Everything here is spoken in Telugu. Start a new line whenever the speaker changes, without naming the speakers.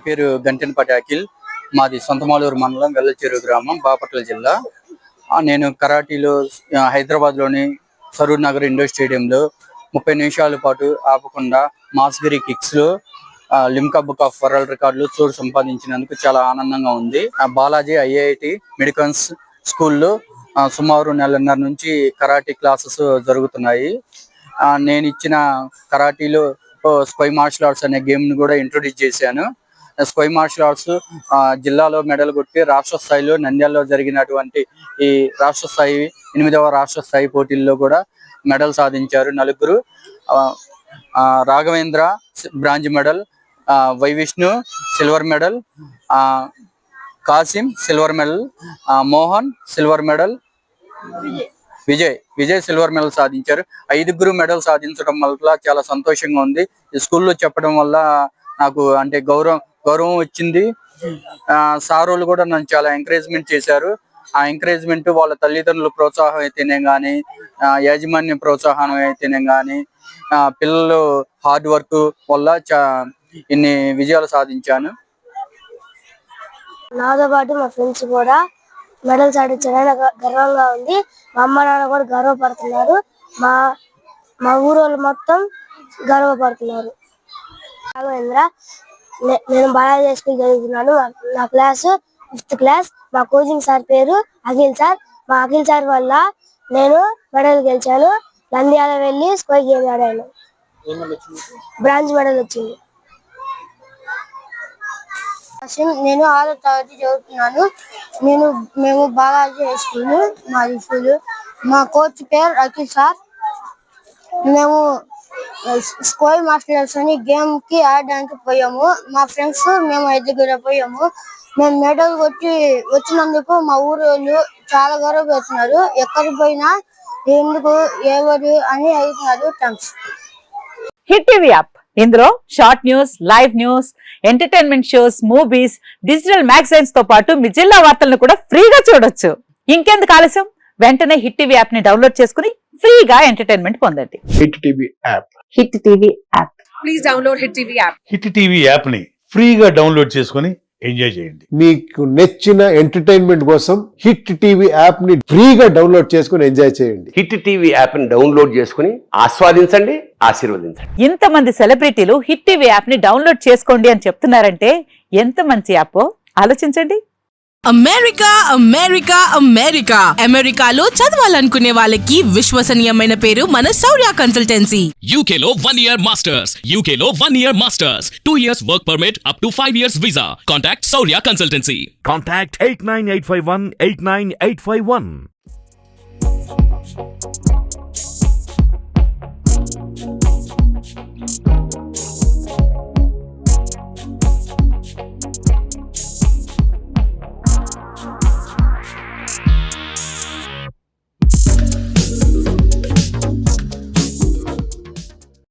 పేరు గంటెనపాటి అఖిల్. మాది సొంతమాలూరు మండలం వెల్లచెరువు గ్రామం, బాపట్ల జిల్లా. నేను కరాటీలో హైదరాబాద్లోని సరూర్ నగర్ ఇండోర్ స్టేడియంలో 30 నిమిషాల పాటు ఆపకుండా మాస్గిరి కిక్స్లో లిమ్కా బుక్ ఆఫ్ వరల్డ్ రికార్డులు చోటు సంపాదించినందుకు చాలా ఆనందంగా ఉంది. బాలాజీ ఐఐటి మెడికల్స్ స్కూల్లో సుమారు 1.5 నుంచి కరాటీ క్లాసెస్ జరుగుతున్నాయి. నేను ఇచ్చిన కరాటీలో స్క్వై మార్షల్ ఆర్ట్స్ అనే గేమ్ ని కూడా ఇంట్రొడ్యూస్ చేశాను. స్క్వై మార్షల్ ఆర్ట్స్ జిల్లాలో మెడల్ కొట్టి రాష్ట్ర స్థాయిలో నంద్యాలలో జరిగినటువంటి ఈ రాష్ట్ర స్థాయి 8వ రాష్ట్ర స్థాయి పోటీల్లో కూడా మెడల్ సాధించారు 4. Raghavendra bronze medal, Y Vishnu silver medal, Kasim silver medal, Mohan silver medal, Vijay silver medal సాధించారు. 5 మెడల్ సాధించడం వల్ల చాలా సంతోషంగా ఉంది. ఈ స్కూల్లో చెప్పడం వల్ల నాకు అంటే గౌరవం వచ్చింది. సారోళ్ళు కూడా నన్ను చాలా ఎంకరేజ్మెంట్ చేశారు. ఆ ఎంకరేజ్మెంట్ వాళ్ళ తల్లిదండ్రుల ప్రోత్సాహం అయితేనే కానీ, యాజమాన్య ప్రోత్సాహం అయితేనే కానీ, పిల్లలు హార్డ్ వర్క్ వల్ల ఇన్ని విజయాలు సాధించాను.
నాతో పాటు మా ఫ్రెండ్స్ కూడా మెడల్ సాధించారని గర్వంగా ఉంది. మా అమ్మ నాన్న కూడా గర్వపడుతున్నారు. మా ఊరోళ్ళు మొత్తం గర్వపడుతున్నారు. రాఘవేంద్ర, నేను బాలాజీ స్కూల్ చదువుతున్నాను. నా క్లాస్ 5th క్లాస్. మా కోచింగ్ సార్ పేరు అఖిల్ సార్. మా అఖిల్ సార్ వల్ల నేను మెడల్ గెలిచాను. నంద్యాల వెళ్ళి స్క్వై గేమ్ ఆడాను. బ్రాంజ్ మెడల్ వచ్చింది. నేను 6వ తరగతి చదువుతున్నాను. మేము బాలాజీ హై స్కూల్, మాది స్కూల్. మా కోచ్ పేరు అఖిల్ సార్. మేము స్క్వై మార్షల్ ఆర్ట్స్ అని గేమ్ కి ఆడడానికి పోయాము. మా ఫ్రెండ్స్ మేము 5 పోయాము. మేము మెడల్ కొట్టి వచ్చినందుకు మా ఊరోళ్ళు చాలా గర్వపడుతున్నారు. ఎక్కడికి పోయినా ఎందుకు ఎవరు అని అడుగుతున్నారు. థ్యాంక్స్.
హిట్ టీవీ యాప్, ఇందులో short news, live news, entertainment shows, movies, digital magazines తో పాటు మీ జిల్లా వార్తలను కూడా ఫ్రీగా చూడొచ్చు. ఇంకెందుకు ఆలస్యం, వెంటనే హిట్ టీవీ యాప్ ని డౌన్లోడ్ చేసుకుని ఫ్రీగా ఎంటర్టైన్మెంట్ పొందండి.
Hit TV app.
Hit TV app.
Please download hit TV app.
Hit TV app ని ఫ్రీగా డౌన్లోడ్ చేసుకుని ఎంజాయ్ చేయండి.
మీకు నచ్చిన ఎంటర్టైన్మెంట్ కోసం హిట్ టీవీ యాప్ ని ఫ్రీగా డౌన్లోడ్ చేసుకుని ఎంజాయ్ చేయండి.
హిట్ టీవీ యాప్ ని డౌన్లోడ్ చేసుకుని ఆస్వాదించండి, ఆశీర్వదించండి.
ఇంతమంది సెలబ్రిటీలు హిట్ టీవీ యాప్ ని డౌన్లోడ్ చేసుకోండి అని చెప్తున్నారంటే ఎంత మంచి యాప్ ఆలోచించండి.
అమెరికా అమెరికాలో చదవాలనుకునే వాళ్ళకి విశ్వసనీయమైన పేరు మన శౌర్య కన్సల్టెన్సీ.
UK లో 1 year masters, UK లో 1 year masters, 2 years work permit up to 5 years visa. Contact Saurya Consultancy.
Contact 89851 89851.